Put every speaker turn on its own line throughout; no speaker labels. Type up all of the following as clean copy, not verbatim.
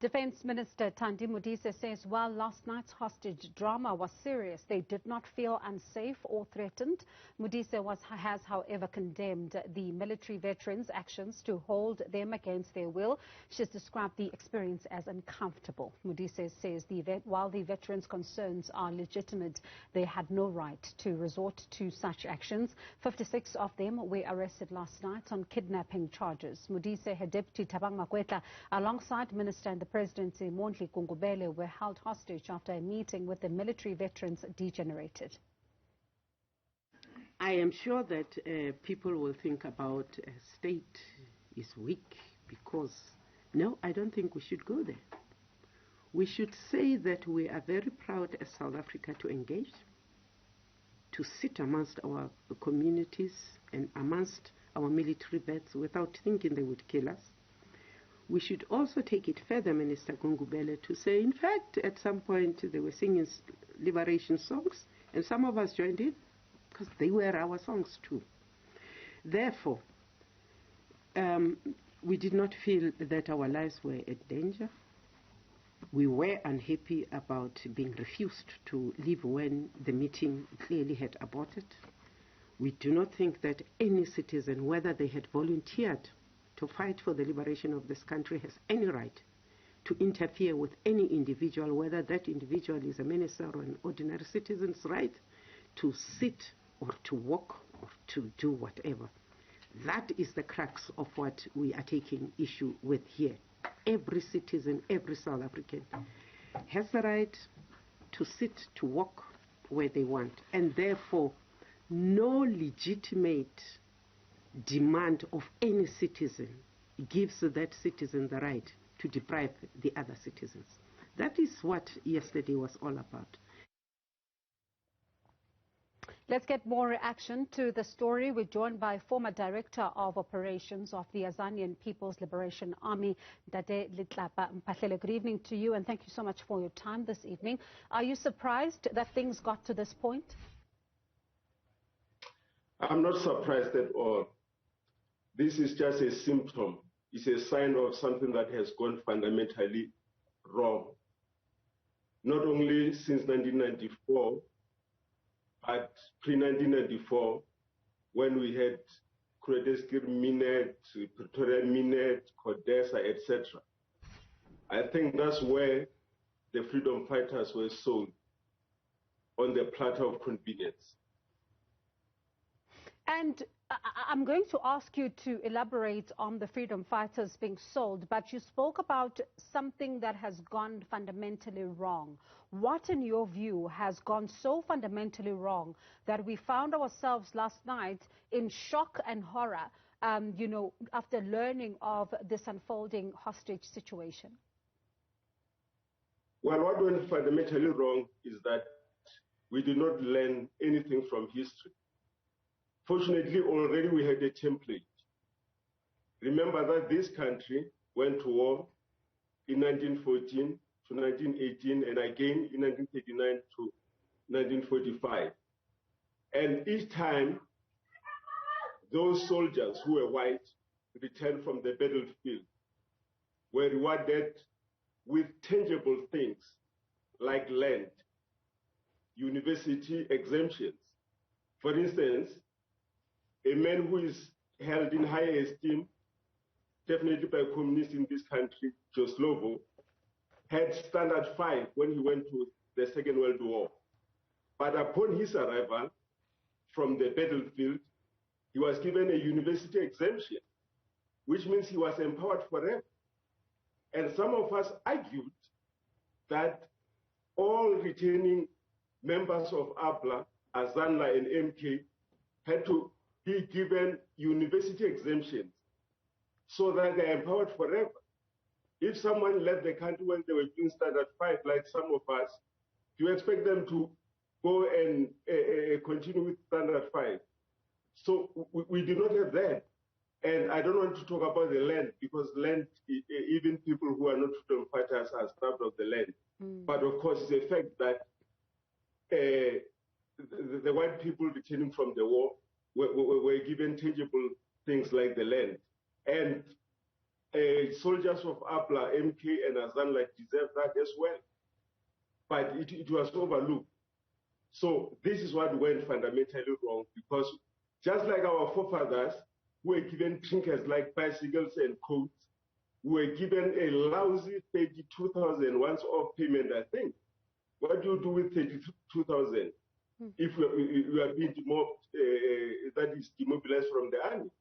Defence Minister Thandi Modise says while last night's hostage drama was serious, they did not feel unsafe or threatened. Modise has, however, condemned the military veterans' actions to hold them against their will. She has described the experience as uncomfortable. Modise says while the veterans' concerns are legitimate, they had no right to resort to such actions. 56 of them were arrested last night on kidnapping charges. Modise, her deputy Thabang Makwetla, alongside Minister and the Presidency Mondli Gungubele, were held hostage after a meeting with the military veterans degenerated.
I am sure that people will think about state is weak because, no, I don't think we should go there. We should say that we are very proud as South Africa to engage, to sit amongst our communities and amongst our military vets without thinking they would kill us. We should also take it further, Minister Gungubele, to say, in fact, at some point they were singing liberation songs, and some of us joined in because they were our songs too. Therefore, we did not feel that our lives were at danger. We were unhappy about being refused to leave when the meeting clearly had aborted. We do not think that any citizen, whether they had volunteered to fight for the liberation of this country, has any right to interfere with any individual, whether that individual is a minister or an ordinary citizen's right to sit or to walk or to do whatever. That is the crux of what we are taking issue with here. Every citizen, every South African has the right to sit, to walk where they want, and therefore no legitimate demand of any citizen gives that citizen the right to deprive the other citizens. That is what yesterday was all about.
Let's get more reaction to the story. We're joined by former Director of Operations of the Azanian People's Liberation Army, Letlapa. Mphahlele, good evening to you, and thank you so much for your time this evening. Are you surprised that things got to this point?
I'm not surprised at all. This is just a symptom. It's a sign of something that has gone fundamentally wrong. Not only since 1994, but pre-1994, when we had Kruedeskir Minet, Pretoria Minet, Codesa, etc. I think that's where the freedom fighters were sold on the platter of convenience.
And I'm going to ask you to elaborate on the freedom fighters being sold, but you spoke about something that has gone fundamentally wrong. What, in your view, has gone so fundamentally wrong that we found ourselves last night in shock and horror, after learning of this unfolding hostage situation?
Well, what went fundamentally wrong is that we did not learn anything from history. Fortunately, already we had a template. Remember that this country went to war in 1914 to 1918 and again in 1939 to 1945. And each time, those soldiers who were white returned from the battlefield were rewarded with tangible things like land, university exemptions. For instance, a man who is held in high esteem, definitely by communists in this country, Joslovo, had standard 5 when he went to the Second World War. But upon his arrival from the battlefield, he was given a university exemption, which means he was empowered forever. And some of us argued that all returning members of APLA, Azanla and MK, had to be given university exemptions so that they're empowered forever. If someone left the country when they were doing standard 5, like some of us, you expect them to go and continue with standard 5. So we do not have that. And I don't want to talk about the land, because land, even people who are not freedom fighters are starved of the land. But of course, it's a fact that the white people returning from the war were given tangible things like the land. And soldiers of APLA, MK, and Azanian deserve that as well. But it was overlooked. So this is what went fundamentally wrong, because just like our forefathers who were given trinkets like bicycles and coats, we were given a lousy 32,000 once-off payment, I think. What do you do with 32,000 if you are being that is demobilized from the army?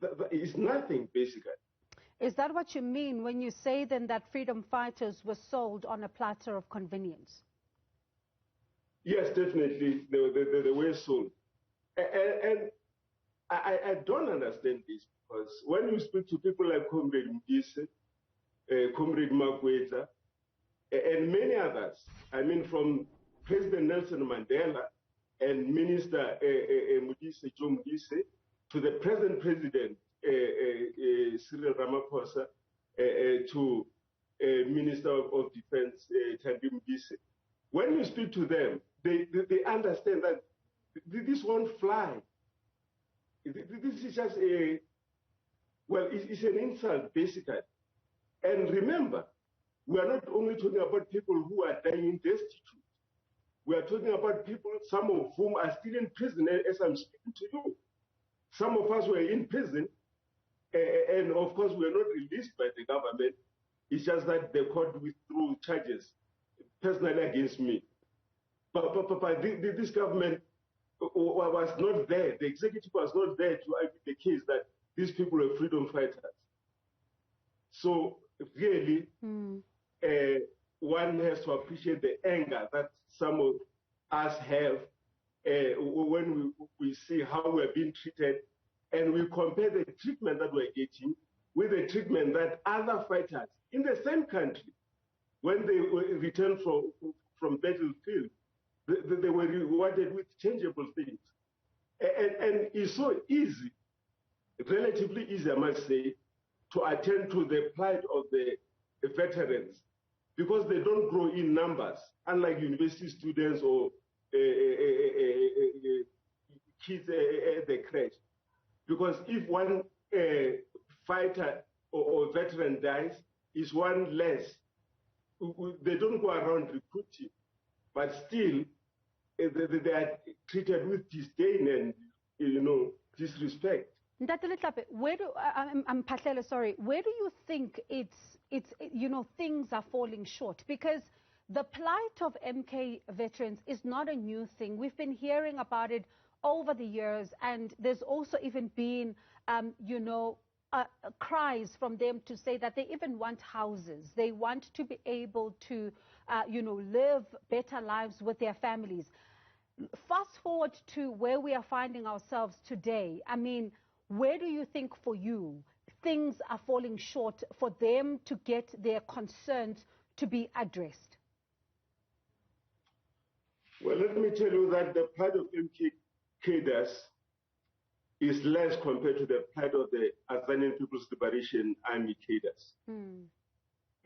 That is nothing, basically.
Is that what you mean when you say then that freedom fighters were sold on a platter of convenience?
Yes, definitely, they were sold. And I don't understand this, because when you speak to people like Comrade Modise, Comrade Makwetla, and many others, I mean, from President Nelson Mandela and Minister Joe Modise, to the present President, Cyril Ramaphosa, to Minister of Defense, Thandi Modise, when you speak to them, they understand that this won't fly. This is just it's an insult, basically. And remember, we are not only talking about people who are dying in destitute. We are talking about people, some of whom are still in prison, as I'm speaking to you. Some of us were in prison, and of course, we are not released by the government. It's just that the court withdrew charges personally against me. But this government was not there. The executive was not there to argue the case that these people are freedom fighters. So really, one has to appreciate the anger that some of us have when we see how we're being treated, and we compare the treatment that we're getting with the treatment that other fighters in the same country, when they return from battlefield, they were rewarded with changeable things. And it's so easy, relatively easy, I must say, to attend to the plight of the veterans, because they don't grow in numbers, unlike university students or kids at the crèche. Because if one fighter or veteran dies, it's one less. They don't go around recruiting, but still they are treated with disdain and disrespect.
Letlapa, Mphahlele, sorry, where do you think things are falling short? Because the plight of MK veterans is not a new thing. We've been hearing about it over the years, and there's also even been, cries from them to say that they even want houses. They want to be able to, live better lives with their families. Fast forward to where we are finding ourselves today. I mean, where do you think for you things are falling short for them to get their concerns to be addressed?
Well, let me tell you that the plight of MK cadres is less compared to the plight of the Azanian People's Liberation Army cadres.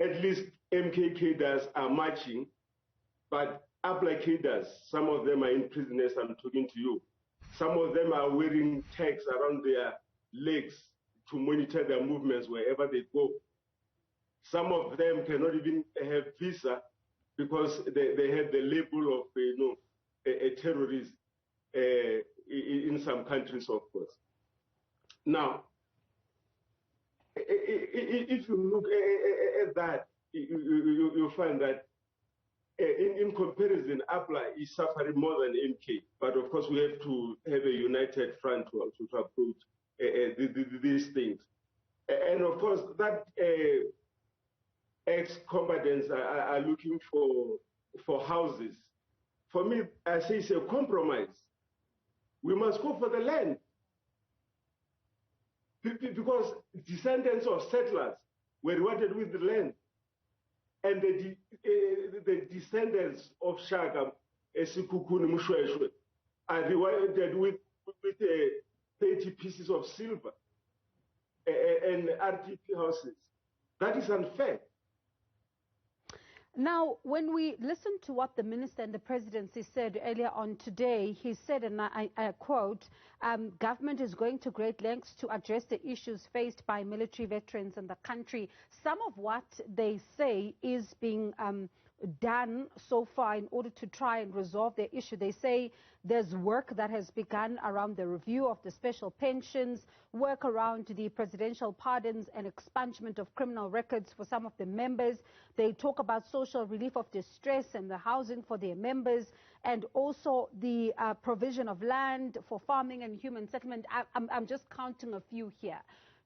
At least MK cadres are marching, but APLA cadres, some of them are in prison as I'm talking to you. Some of them are wearing tags around their legs to monitor their movements wherever they go. Some of them cannot even have visa because they have the label of a terrorist in some countries, of course. Now, if you look at that, you find that in comparison, APLA is suffering more than MK. But of course, we have to have a united front to approach these things. And of course, that ex-combatants are looking for houses. For me, I say it's a compromise. We must go for the land. Because descendants of settlers were rewarded with the land. And the descendants of Shaka, Esikukuni Mushweshwe, are rewarded with 30 pieces of silver and RTP houses. That is unfair.
Now, when we listen to what the minister and the presidency said earlier on today, he said, and I quote, government is going to great lengths to address the issues faced by military veterans in the country. Some of what they say is being done so far in order to try and resolve their issue. They say there's work that has begun around the review of the special pensions, work around the presidential pardons and expungement of criminal records for some of the members. They talk about social relief of distress and the housing for their members, and also the provision of land for farming and human settlement. I'm just counting a few here.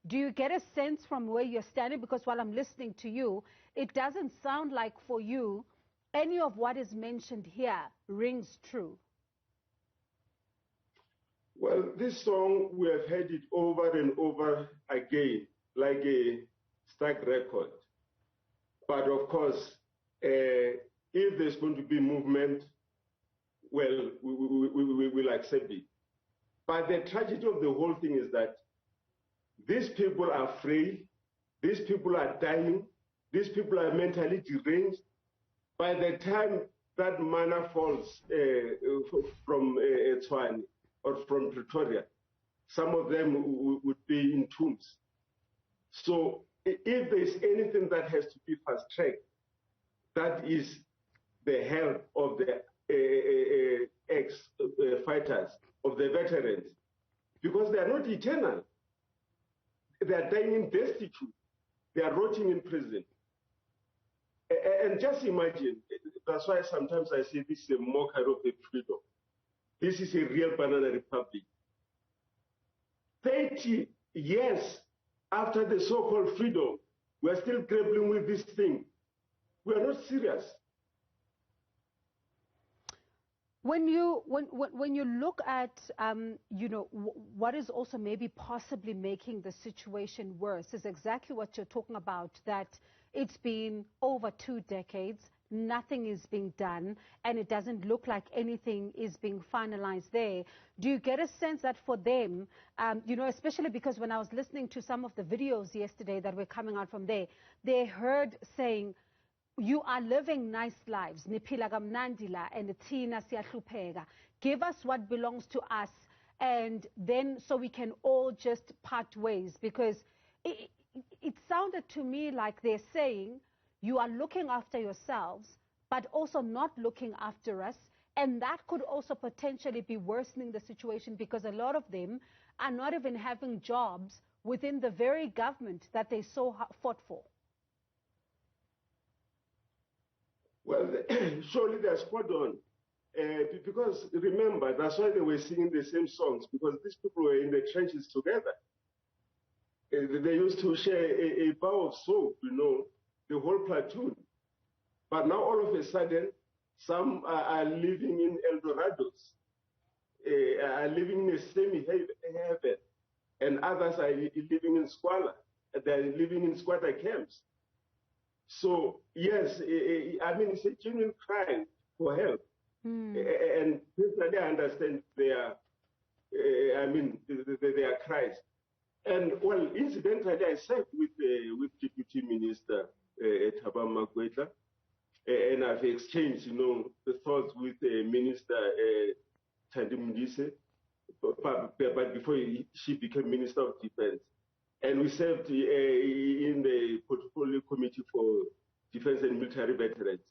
Do you get a sense from where you're standing? Because while I'm listening to you, it doesn't sound like for you any of what is mentioned here rings true.
Well, this song, we have heard it over and over again, like a stuck record. But of course, if there's going to be movement, well, we will accept it. But the tragedy of the whole thing is that these people are frail, these people are dying, these people are mentally deranged. By the time that manna falls from Tshwane or from Pretoria, some of them would be in tombs. So if there's anything that has to be fast-tracked, that is the health of the ex-fighters, of the veterans, because they are not eternal. They are dying in destitute. They are rotting in prison. And just imagine, that's why sometimes I say this is a mockery of the freedom. This is a real banana republic. 30 years after the so-called freedom, we are still grappling with this thing. We are not serious.
When you look at what is also maybe possibly making the situation worse is exactly what you're talking about, that it's been over 2 decades, nothing is being done, and it doesn't look like anything is being finalized there. Do you get a sense that for them, especially because when I was listening to some of the videos yesterday that were coming out from there, they heard saying, you are living nice lives, niphila kamnandi la, and thina siyahlupheka. Give us what belongs to us, and then so we can all just part ways. Because it sounded to me like they're saying, you are looking after yourselves, but also not looking after us. And that could also potentially be worsening the situation, because a lot of them are not even having jobs within the very government that they so fought for.
Well, surely they're spot on. Because remember, that's why they were singing the same songs, because these people were in the trenches together. They used to share a bar of soap, the whole platoon. But now all of a sudden, some are living in El Dorados, are living in a semi-heaven, and others are living in squalor. They're living in squatter camps. So, yes, it's a genuine cry for help. And personally, I understand their cries. And, well, incidentally, I sat with Deputy Minister Thaba Makwetla, and I've exchanged, the thoughts with Minister Thandi Modise, but before she became Minister of Defense. And we served in the Portfolio Committee for Defense and Military Veterans.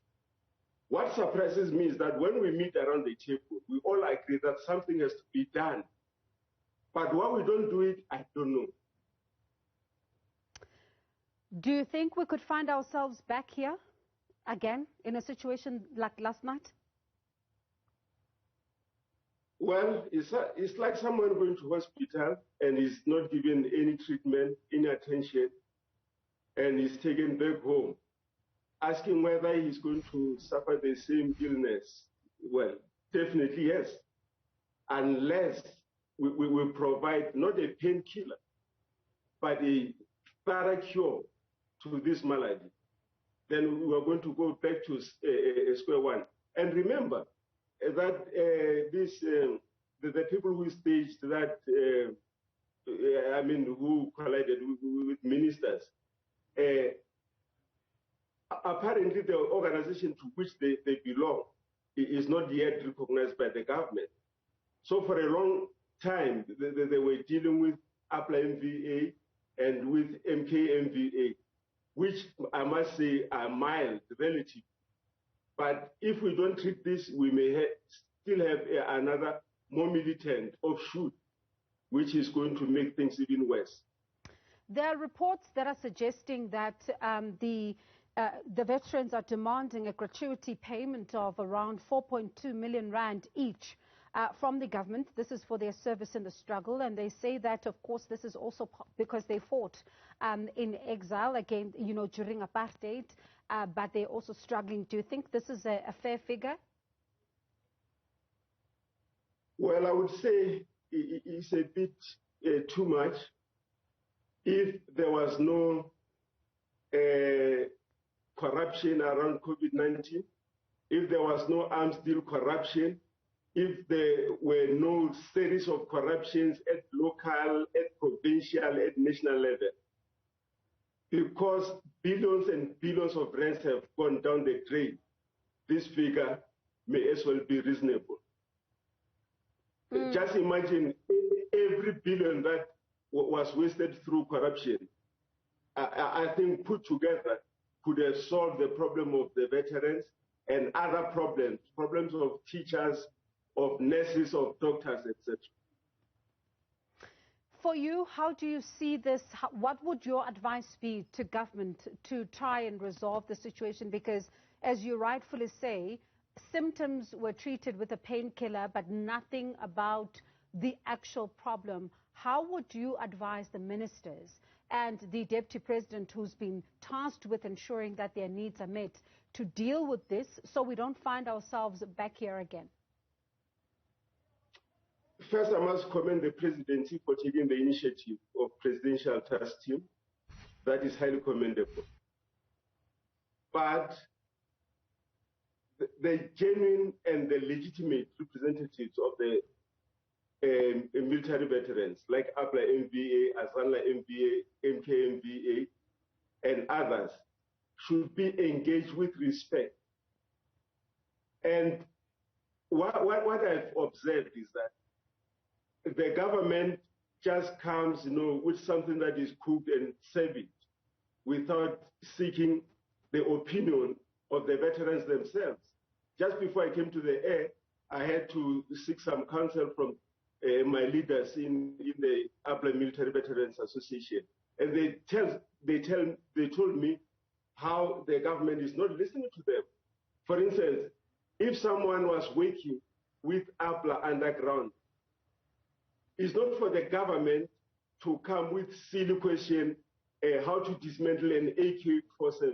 What surprises me is that when we meet around the table, we all agree that something has to be done. But why we don't do it, I don't know.
Do you think we could find ourselves back here again in a situation like last night?
Well, it's like someone going to hospital and is not given any treatment, any attention, and is taken back home, asking whether he's going to suffer the same illness. Well, definitely yes, unless we provide not a painkiller, but a thorough cure to this malady. Then we are going to go back to square one. And remember that the people who staged that, who collided with ministers, apparently the organization to which they belong is not yet recognized by the government. So for a long time, they were dealing with APLA MVA and with MKMVA, which I must say are mild relative. But if we don't treat this, we may still have another more militant offshoot, which is going to make things even worse.
There are reports that are suggesting that the veterans are demanding a gratuity payment of around 4.2 million rand each from the government. This is for their service in the struggle, and they say that, of course, this is also because they fought in exile again, during apartheid, but they're also struggling. Do you think this is a fair figure?
Well, I would say it's a bit too much. If there was no corruption around COVID-19, if there was no arms deal corruption, if there were no series of corruptions at local, at provincial, at national level, because billions and billions of rands have gone down the drain, this figure may as well be reasonable. Just imagine every billion that was wasted through corruption, I think put together could have solved the problem of the veterans and other problems of teachers, of nurses, of doctors, etc.
For you, how do you see this? What would your advice be to government to try and resolve the situation? Because, as you rightfully say, symptoms were treated with a painkiller, but nothing about the actual problem. How would you advise the ministers and the deputy president, who's been tasked with ensuring that their needs are met, to deal with this so we don't find ourselves back here again?
First, I must commend the presidency for taking the initiative of presidential task team. That is highly commendable. But the genuine and the legitimate representatives of the military veterans, like APLA MVA, Azanian MVA, MKMVA, and others, should be engaged with respect. And what I've observed is that the government just comes, with something that is cooked and serve it without seeking the opinion of the veterans themselves. Just before I came to the air, I had to seek some counsel from my leaders in the APLA Military Veterans Association, and they told me how the government is not listening to them. For instance, if someone was working with APLA underground, it's not for the government to come with silly question, how to dismantle an AK-47.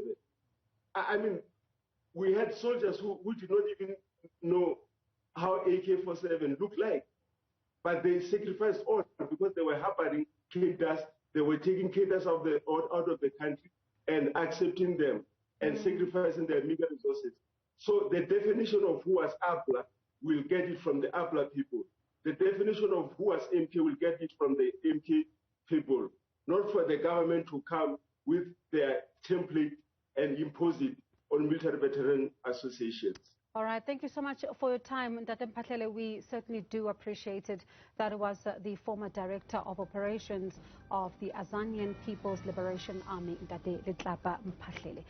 I mean, we had soldiers who did not even know how AK-47 looked like, but they sacrificed all because they were harboring cadres. They were taking cadres out of the country and accepting them and sacrificing their meager resources. So the definition of who was APLA will get it from the APLA people. The definition of who was MK will get it from the MK people, not for the government to come with their template and impose it on military veteran associations.
All right, thank you so much for your time, Mphahlele. We certainly do appreciate it. That was the former Director of Operations of the Azanian People's Liberation Army, Letlapa Mphahlele.